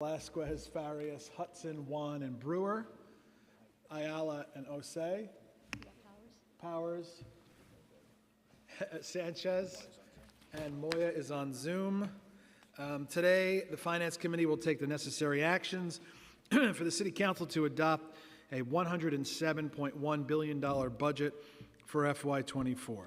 Velasquez, Farias, Hudson, Juan, and Brewer, Ayala and Osei, Powers, Sanchez, and Moya is on Zoom. Today, the Finance Committee will take the necessary actions for the City Council to adopt a $107.1 billion budget for FY24.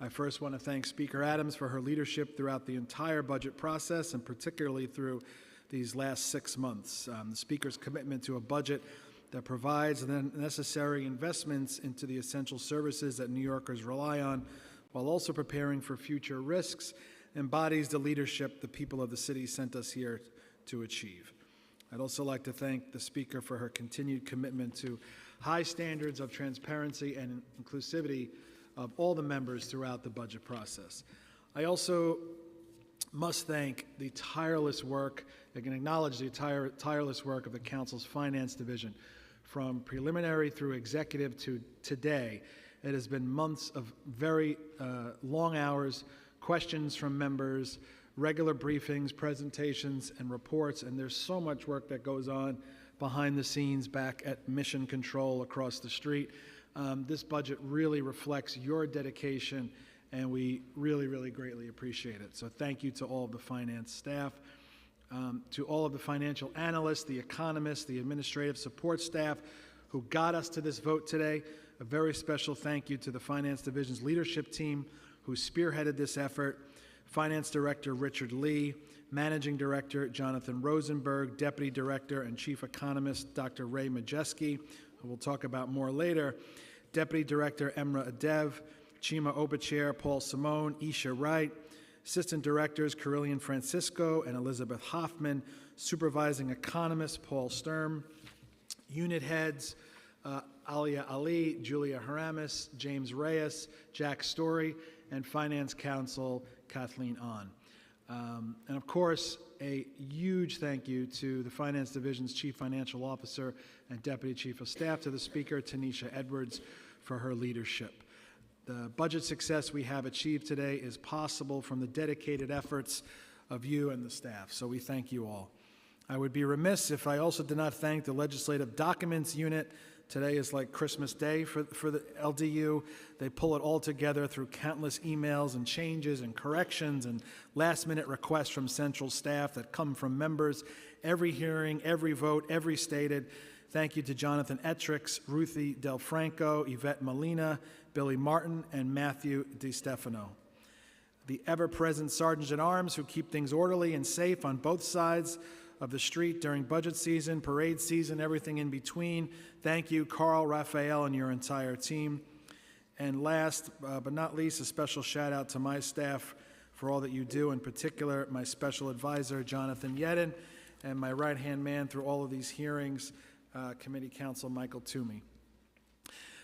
I first want to thank Speaker Adams for her leadership throughout the entire budget process, and particularly through these last 6 months. The Speaker's commitment to a budget that provides the necessary investments into the essential services that New Yorkers rely on, while also preparing for future risks, embodies the leadership the people of the city sent us here to achieve. I'd also like to thank the Speaker for her continued commitment to high standards of transparency and inclusivity of all the members throughout the budget process. I also must thank the tireless work, I can acknowledge the tireless work of the Council's Finance Division. From preliminary through executive to today, it has been months of very long hours, questions from members, regular briefings, presentations, and reports, and there's so much work that goes on behind the scenes back at Mission Control across the street. This budget really reflects your dedication, and we really, really greatly appreciate it. So thank you to all of the finance staff, to all of the financial analysts, the economists, the administrative support staff who got us to this vote today. A very special thank you to the Finance Division's leadership team who spearheaded this effort. Finance Director Richard Lee, Managing Director Jonathan Rosenberg, Deputy Director and Chief Economist Dr. Ray Majeski, who we'll talk about more later, Deputy Director Emra Adev, Chima Obachair, Paul Simone, Isha Wright, Assistant Directors Carillion Francisco and Elizabeth Hoffman, Supervising Economist Paul Sturm, Unit Heads Alia Ali, Julia Haramis, James Reyes, Jack Story, and Finance Counsel Kathleen Ahn. And of course, a huge thank you to the Finance Division's Chief Financial Officer and Deputy Chief of Staff, to the Speaker, Tanisha Edwards, for her leadership. The budget success we have achieved today is possible from the dedicated efforts of you and the staff, so we thank you all. I would be remiss if I also did not thank the Legislative Documents Unit. Today is like Christmas Day for the LDU. They pull it all together through countless emails and changes and corrections and last-minute requests from central staff that come from members. Every hearing, every vote, every stated. Thank you to Jonathan Etrix, Ruthie Del Franco, Yvette Molina, Billy Martin, and Matthew DiStefano. The ever-present Sergeants-at-Arms who keep things orderly and safe on both sides of the street during budget season, parade season, everything in between. Thank you, Carl, Raphael, and your entire team. And last but not least, a special shout out to my staff for all that you do, in particular my special advisor, Jonathan Yedin, and my right-hand man through all of these hearings, Committee Counsel Michael Toomey.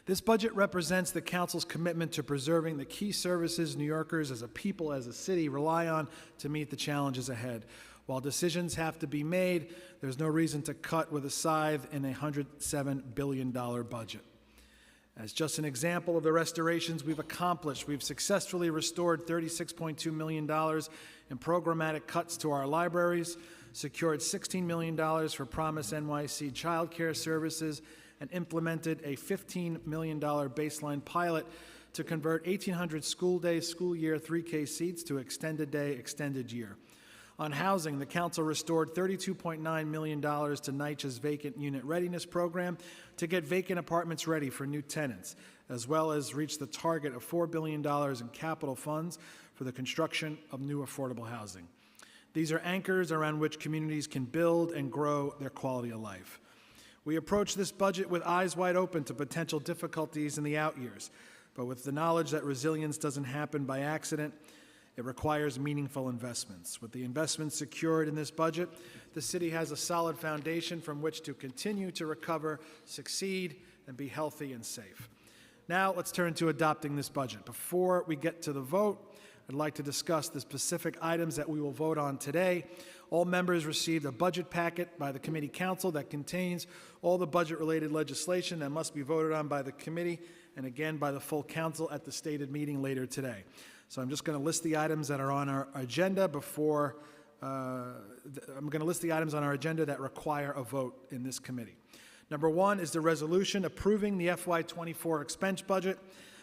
This budget represents the Council's commitment to preserving the key services New Yorkers as a people, as a city, rely on to meet the challenges ahead. While decisions have to be made, there's no reason to cut with a scythe in a $107 billion budget. As just an example of the restorations we've accomplished, we've successfully restored $36.2 million in programmatic cuts to our libraries, secured $16 million for Promise NYC child care services, and implemented a $15 million baseline pilot to convert 1,800 school day, school year 3K seats to extended day, extended year. On housing, the Council restored $32.9 million to NYCHA's Vacant Unit Readiness Program to get vacant apartments ready for new tenants, as well as reach the target of $4 billion in capital funds for the construction of new affordable housing. These are anchors around which communities can build and grow their quality of life. We approach this budget with eyes wide open to potential difficulties in the out years, but with the knowledge that resilience doesn't happen by accident. It requires meaningful investments. With the investments secured in this budget, the city has a solid foundation from which to continue to recover, succeed, and be healthy and safe. Now let's turn to adopting this budget. Before we get to the vote, I'd like to discuss the specific items that we will vote on today. All members received a budget packet by the Committee Council that contains all the budget-related legislation that must be voted on by the committee and again by the full council at the stated meeting later today. So I'm just going to list the items that are on our agenda before I'm going to list the items on our agenda that require a vote in this committee. Number 1 is the resolution approving the FY24 expense budget.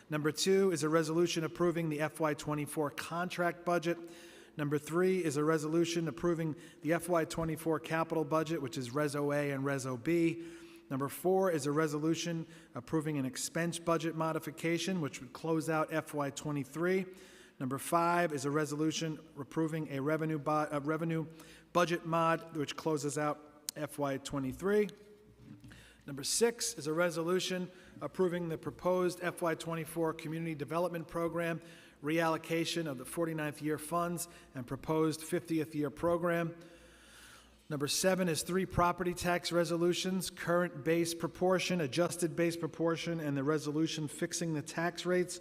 Number 2 is a resolution approving the FY24 contract budget. Number 3 is a resolution approving the FY24 capital budget, which is Res OA and Res OB. Number 4 is a resolution approving an expense budget modification, which would close out FY23. Number 5 is a resolution approving a revenue budget mod, which closes out FY23. Number 6 is a resolution approving the proposed FY24 Community Development Program, reallocation of the 49th year funds, and proposed 50th year program. Number 7 is 3 property tax resolutions, current base proportion, adjusted base proportion, and the resolution fixing the tax rates.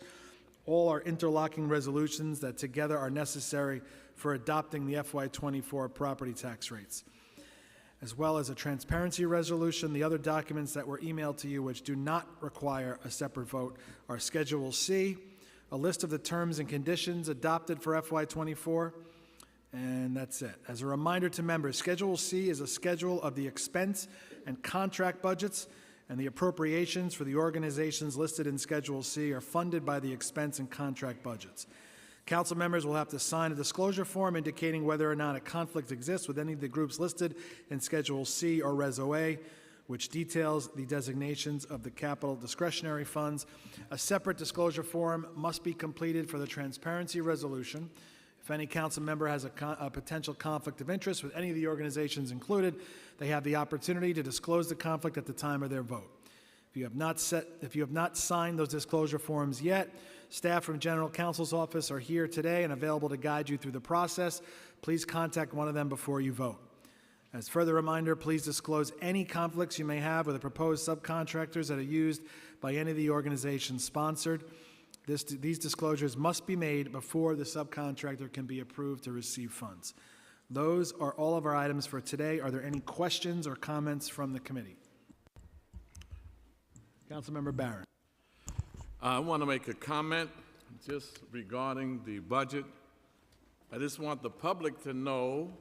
All are interlocking resolutions that together are necessary for adopting the FY24 property tax rates, as well as a transparency resolution. The other documents that were emailed to you which do not require a separate vote are Schedule C, a list of the terms and conditions adopted for FY24, and that's it. As a reminder to members, Schedule C is a schedule of the expense and contract budgets, and the appropriations for the organizations listed in Schedule C are funded by the expense and contract budgets. Council members will have to sign a disclosure form indicating whether or not a conflict exists with any of the groups listed in Schedule C or Res OA, which details the designations of the capital discretionary funds. A separate disclosure form must be completed for the transparency resolution. If any council member has a potential conflict of interest with any of the organizations included, they have the opportunity to disclose the conflict at the time of their vote. If you have not signed those disclosure forms yet, staff from General Counsel's office are here today and available to guide you through the process. Please contact one of them before you vote. As further reminder, please disclose any conflicts you may have with the proposed subcontractors that are used by any of the organizations sponsored. These disclosures must be made before the subcontractor can be approved to receive funds. Those are all of our items for today. Are there any questions or comments from the committee? Councilmember Barron. I want to make a comment just regarding the budget. I just want the public to know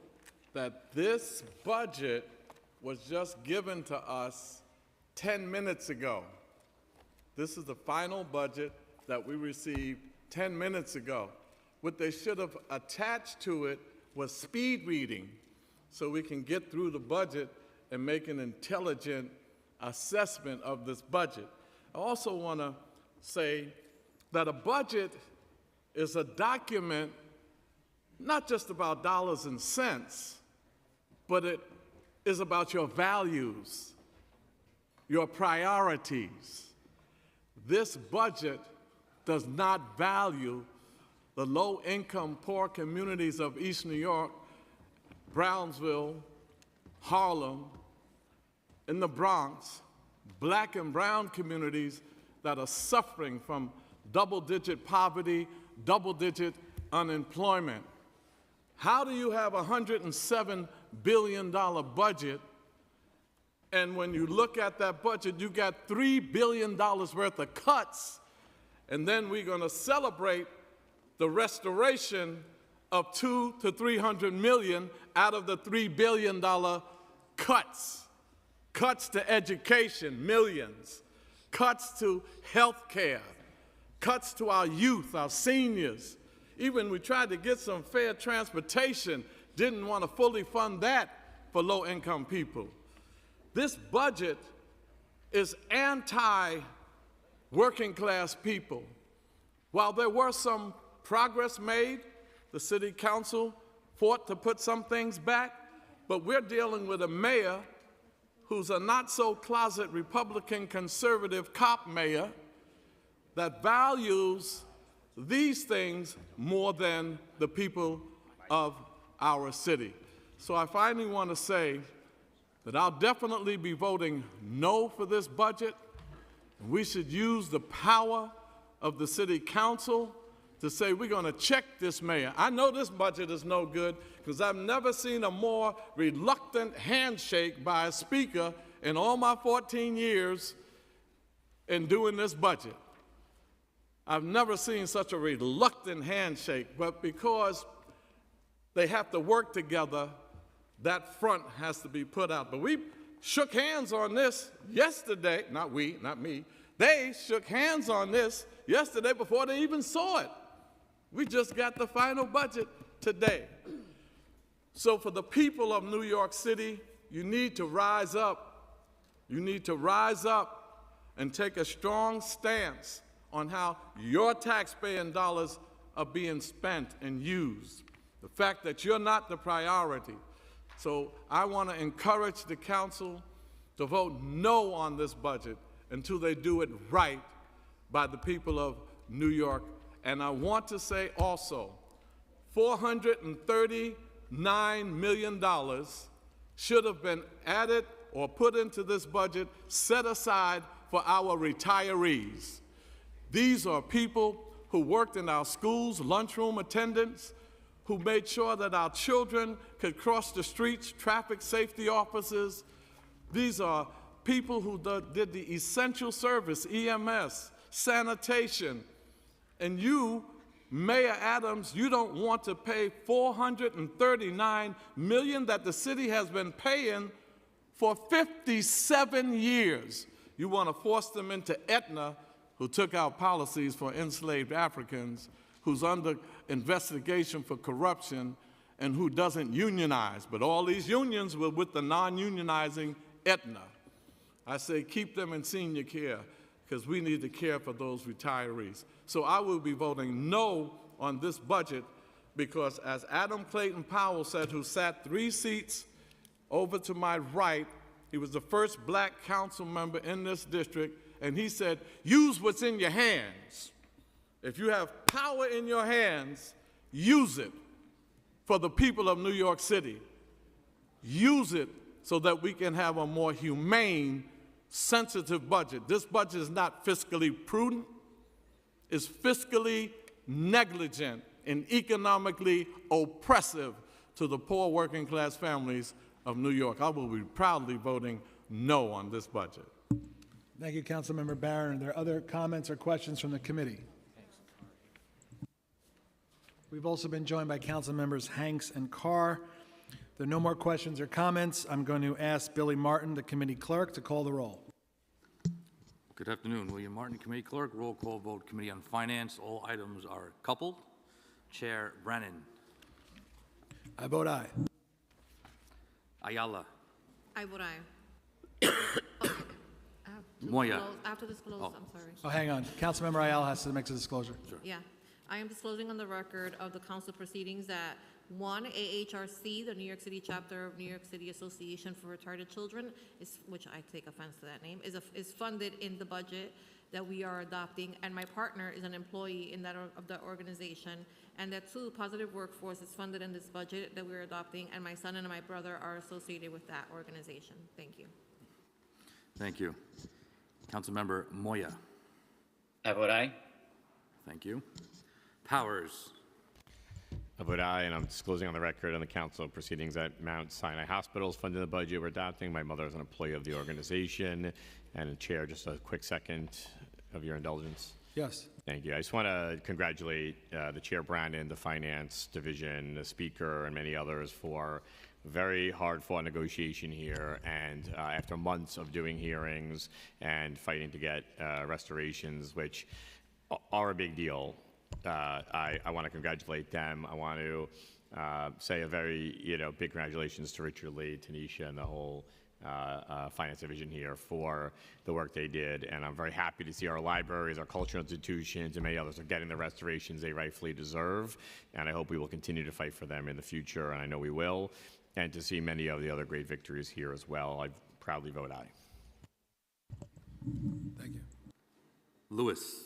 that this budget was just given to us 10 minutes ago. This is the final budget that we received 10 minutes ago. What they should have attached to it was speed reading so we can get through the budget and make an intelligent assessment of this budget. I also want to say that a budget is a document not just about dollars and cents, but it is about your values, your priorities. This budget does not value the low-income, poor communities of East New York, Brownsville, Harlem, in the Bronx, black and brown communities that are suffering from double-digit poverty, double-digit unemployment. How do you have a $107 billion budget, and when you look at that budget, you got $3 billion worth of cuts, and then we're going to celebrate the restoration of $200 to $300 million out of the $3 billion cuts. Cuts to education, millions. Cuts to health care. Cuts to our youth, our seniors. Even we tried to get some fair transportation, didn't want to fully fund that for low-income people. This budget is anti-working-class people. While there were some progress made, the city council fought to put some things back, but we're dealing with a mayor who's a not-so-closet Republican conservative cop mayor that values these things more than the people of our city. So I finally want to say that I'll definitely be voting no for this budget. We should use the power of the city council to say we're going to check this mayor. I know this budget is no good because I've never seen a more reluctant handshake by a speaker in all my 14 years in doing this budget. I've never seen such a reluctant handshake, but because they have to work together. That front has to be put out. But we shook hands on this yesterday, not we, not me. They shook hands on this yesterday before they even saw it. We just got the final budget today. So for the people of New York City, you need to rise up. You need to rise up and take a strong stance on how your taxpaying dollars are being spent and used. The fact that you're not the priority. So I want to encourage the council to vote no on this budget until they do it right by the people of New York. And I want to say also, $439 million should have been added or put into this budget, set aside for our retirees. These are people who worked in our schools, lunchroom attendants, who made sure that our children could cross the streets, traffic safety officers. These are people who did the essential service, EMS, sanitation. And you, Mayor Adams, you don't want to pay $439 million that the city has been paying for 57 years. You want to force them into Aetna, who took out policies for enslaved Africans, who's under investigation for corruption, and who doesn't unionize. But all these unions were with the non-unionizing Aetna. I say keep them in senior care, because we need to care for those retirees. So I will be voting no on this budget, because as Adam Clayton Powell said, who sat 3 seats over to my right, he was the first black council member in this district, and he said, use what's in your hands. If you have power in your hands, use it for the people of New York City. Use it so that we can have a more humane, sensitive budget. This budget is not fiscally prudent. It's fiscally negligent and economically oppressive to the poor working class families of New York. I will be proudly voting no on this budget. Thank you, Councilmember Barron. Are there other comments or questions from the committee? We've also been joined by Council Members Hanks and Carr. If there are no more questions or comments, I'm going to ask Billy Martin, the committee clerk, to call the roll. Good afternoon. William Martin, Committee Clerk. Roll call vote, Committee on Finance. All items are coupled. Chair Brennan. I vote aye. Ayala. I vote aye. Moya. After disclose, Oh. I'm sorry. Oh, hang on. Councilmember Ayala has to make a disclosure. Yeah. I am disclosing on the record of the council proceedings that one, AHRC, the New York City chapter of New York City Association for Retarded Children, which I take offense to that name, is funded in the budget that we are adopting, and my partner is an employee in of the organization, and that two, Positive Workforce is funded in this budget that we're adopting, and my son and my brother are associated with that organization. Thank you. Thank you. Councilmember Moya. I vote aye. Thank you. Powers. I vote aye, and I'm disclosing on the record on the council proceedings that Mount Sinai Hospital is funding the budget we're adopting. My mother is an employee of the organization. And Chair, just a quick second of your indulgence. Yes. Thank you. I just want to congratulate the Chair Brandon, the Finance Division, the Speaker, and many others for very hard-fought negotiation here. And after months of doing hearings and fighting to get restorations, which are a big deal, I want to congratulate them. I want to say a very big congratulations to Richard Lee, Tanisha, and the whole Finance Division here for the work they did. And I'm very happy to see our libraries, our cultural institutions, and many others are getting the restorations they rightfully deserve. And I hope we will continue to fight for them in the future, and I know we will. And to see many of the other great victories here as well, I proudly vote aye. Thank you. Lewis.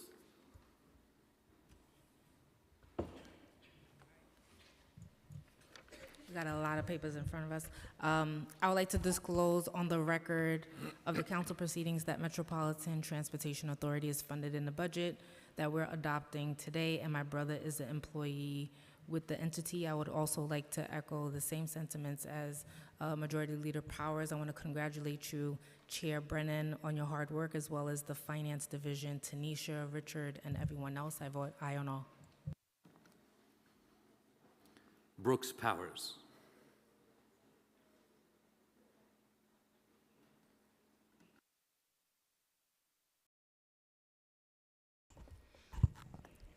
We got a lot of papers in front of us. I would like to disclose on the record of the council proceedings that Metropolitan Transportation Authority is funded in the budget that we're adopting today, and my brother is an employee with the entity. I would also like to echo the same sentiments as Majority Leader Powers. I want to congratulate you, Chair Brennan, on your hard work, as well as the Finance Division, Tanisha, Richard, and everyone else. I vote aye on all. Brooks Powers.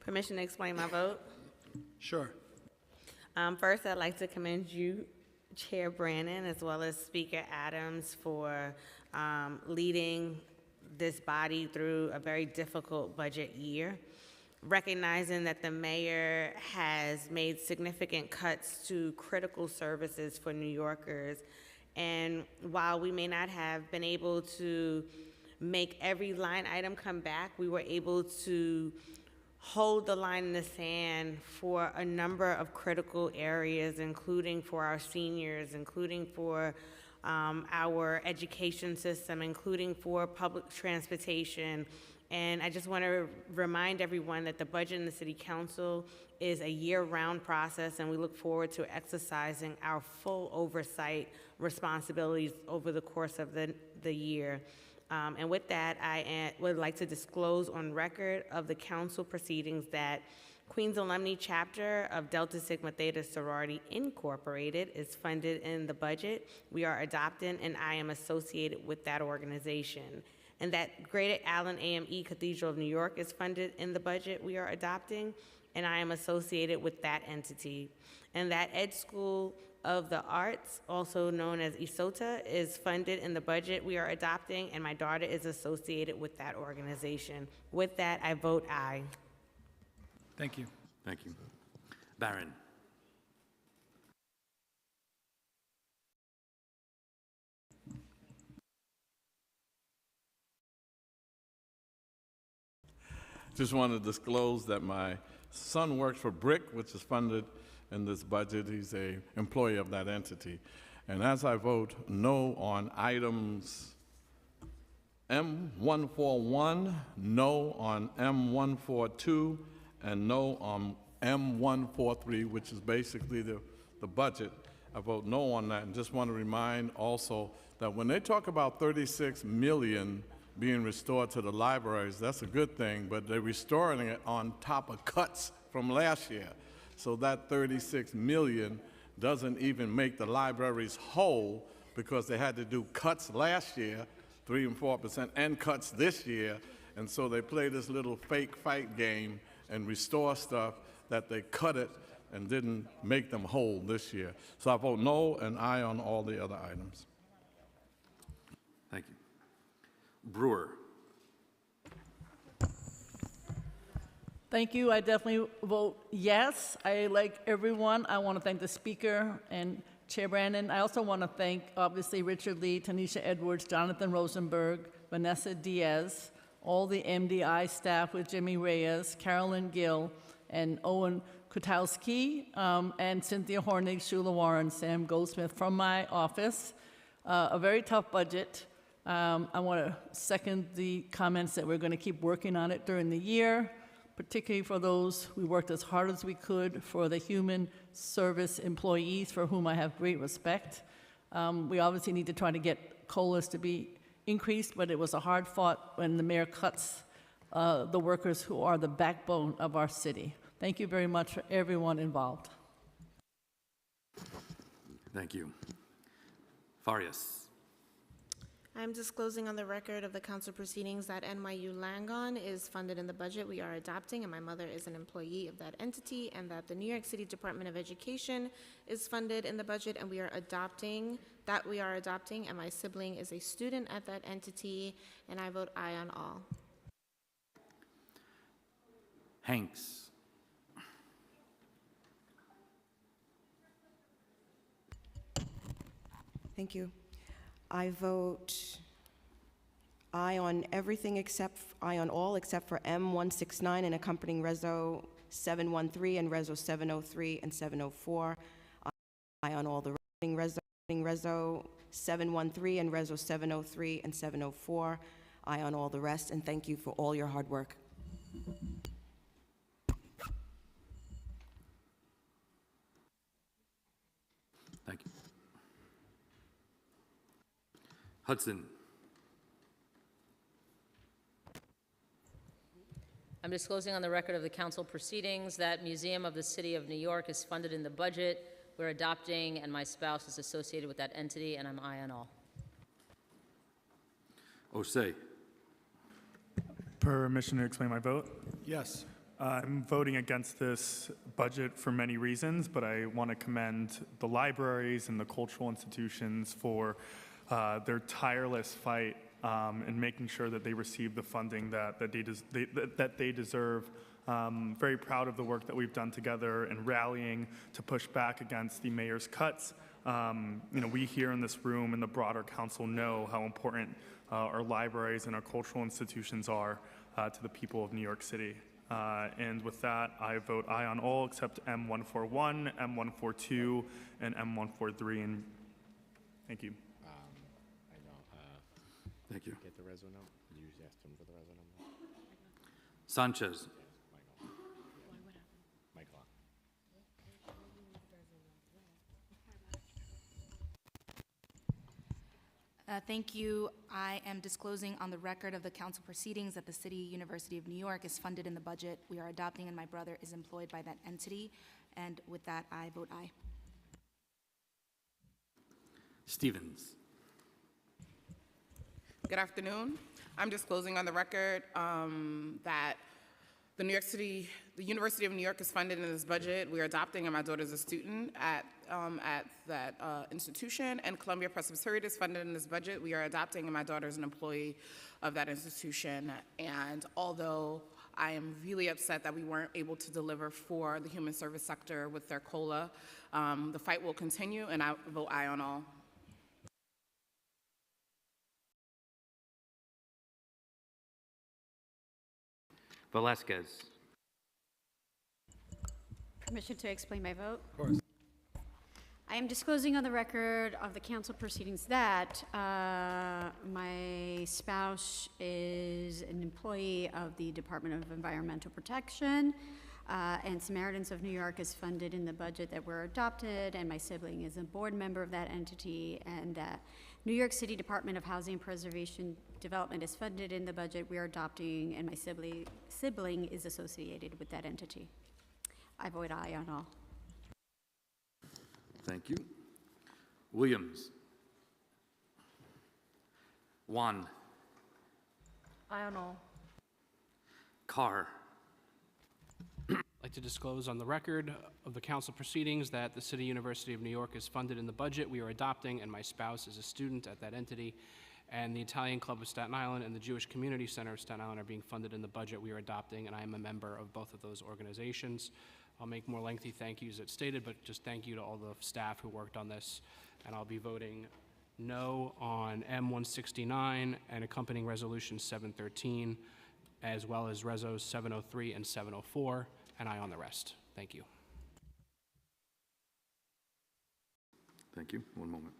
Permission to explain my vote? Sure. First, I'd like to commend you, Chair Brannon, as well as Speaker Adams, for leading this body through a very difficult budget year. Recognizing that the mayor has made significant cuts to critical services for New Yorkers, and while we may not have been able to make every line item come back, we were able to hold the line in the sand for a number of critical areas, including for our seniors, including for our education system, including for public transportation. And I just want to remind everyone that the budget in the City Council is a year-round process, and we look forward to exercising our full oversight responsibilities over the course of the year. And with that, I would like to disclose on record of the council proceedings that Queens Alumni Chapter of Delta Sigma Theta Sorority Incorporated is funded in the budget. We are adopting, and I am associated with that organization. And that Greater Allen AME Cathedral of New York is funded in the budget we are adopting, and I am associated with that entity. And that Ed School of the Arts, also known as ISOTA, is funded in the budget we are adopting, and my daughter is associated with that organization. With that, I vote aye. Thank you. Thank you. Barron. Just want to disclose that my son works for BRIC, which is funded in this budget. He's a employee of that entity. And as I vote no on items M141, no on M142, and no on M143, which is basically the budget, I vote no on that. And just want to remind also that when they talk about 36 million being restored to the libraries, that's a good thing, but they're restoring it on top of cuts from last year. So that 36 million doesn't even make the libraries whole, because they had to do cuts last year, 3 and 4%, and cuts this year. And so they play this little fake fight game and restore stuff that they cut it and didn't make them whole this year. So I vote no and aye on all the other items. Thank you. Brewer. Thank you. I definitely vote yes. Like everyone, I want to thank the speaker and Chair Brandon. I also want to thank, obviously, Richard Lee, Tanisha Edwards, Jonathan Rosenberg, Vanessa Diaz, all the MDI staff with Jimmy Reyes, Carolyn Gill, and Owen Kutowski, and Cynthia Hornig, Shula Warren, Sam Goldsmith from my office. A very tough budget. I want to second the comments that we're going to keep working on it during the year, particularly for those we worked as hard as we could for the human service employees, for whom I have great respect. We obviously need to try to get COLAs to be increased, but it was a hard fought when the mayor cuts the workers who are the backbone of our city. Thank you very much for everyone involved. Thank you. Farias. I'm disclosing on the record of the council proceedings that NYU Langone is funded in the budget we are adopting, and my mother is an employee of that entity, and that the New York City Department of Education is funded in the budget and we are adopting, and my sibling is a student at that entity, and I vote aye on all. Hanks. Thank you. I vote aye on everything aye on all except for M169 and accompanying Reso 713 and Reso 703 and 704. Aye on all the Reso 713 and Reso 703 and 704. Aye on all the rest, and thank you for all your hard work. Thank you. Hudson. I'm disclosing on the record of the council proceedings that Museum of the City of New York is funded in the budget we're adopting, and my spouse is associated with that entity, and I'm aye on all. Osei. Permission to explain my vote? Yes. I'm voting against this budget for many reasons, but I want to commend the libraries and the cultural institutions for their tireless fight in making sure that they receive the funding that they deserve. Very proud of the work that we've done together in rallying to push back against the mayor's cuts. We here in this room and the broader council know how important our libraries and our cultural institutions are to the people of New York City. And with that, I vote aye on all except M141, M142, and M143. And thank you. I know. Thank you. Get the reso number? You asked him for the reso number? Sanchez. Michael. Thank you. I am disclosing on the record of the council proceedings that the City University of New York is funded in the budget we are adopting, and my brother is employed by that entity. And with that, I vote aye. Stevens. Good afternoon. I'm disclosing on the record that the University of New York is funded in this budget. We are adopting, and my daughter is a student at that institution, and Columbia Presbyterian is funded in this budget. We are adopting, and my daughter is an employee of that institution. And although I am really upset that we weren't able to deliver for the human service sector with their COLA, the fight will continue, and I vote aye on all. Velasquez. Permission to explain my vote? Of course. I am disclosing on the record of the council proceedings that my spouse is an employee of the Department of Environmental Protection, and Samaritans of New York is funded in the budget that we're adopted, and my sibling is a board member of that entity, and that New York City Department of Housing and Preservation Development is funded in the budget we are adopting, and my sibling is associated with that entity. I vote aye on all. Thank you. Williams. Juan. Aye on all. Carr. I'd like to disclose on the record of the council proceedings that the City University of New York is funded in the budget we are adopting, and my spouse is a student at that entity, and the Italian Club of Staten Island and the Jewish Community Center of Staten Island are being funded in the budget we are adopting, and I am a member of both of those organizations. I'll make more lengthy thank yous as stated, but just thank you to all the staff who worked on this, and I'll be voting no on M169 and accompanying Resolution 713, as well as Resos 703 and 704, and aye on the rest. Thank you. Thank you. One moment.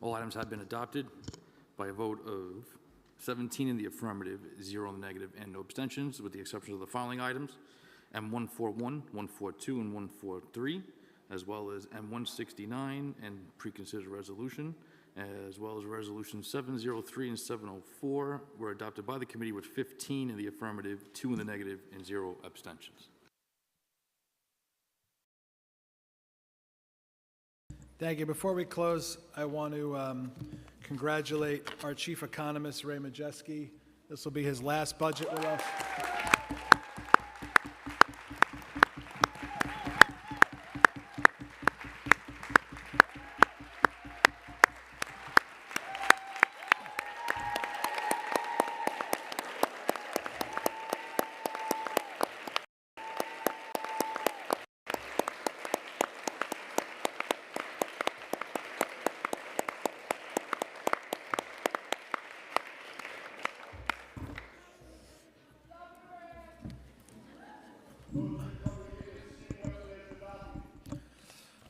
All items have been adopted by a vote of 17 in the affirmative, 0 in the negative, and no abstentions, with the exception of the following items: M141, 142, and 143, as well as M169 and preconsidered resolution, as well as Resolution 703 and 704 were adopted by the committee with 15 in the affirmative, 2 in the negative, and 0 abstentions. Thank you. Before we close, I want to congratulate our chief economist, Ray Majeski. This will be his last budget with us.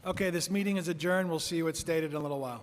Okay, this meeting is adjourned. We'll see you at stated in a little while.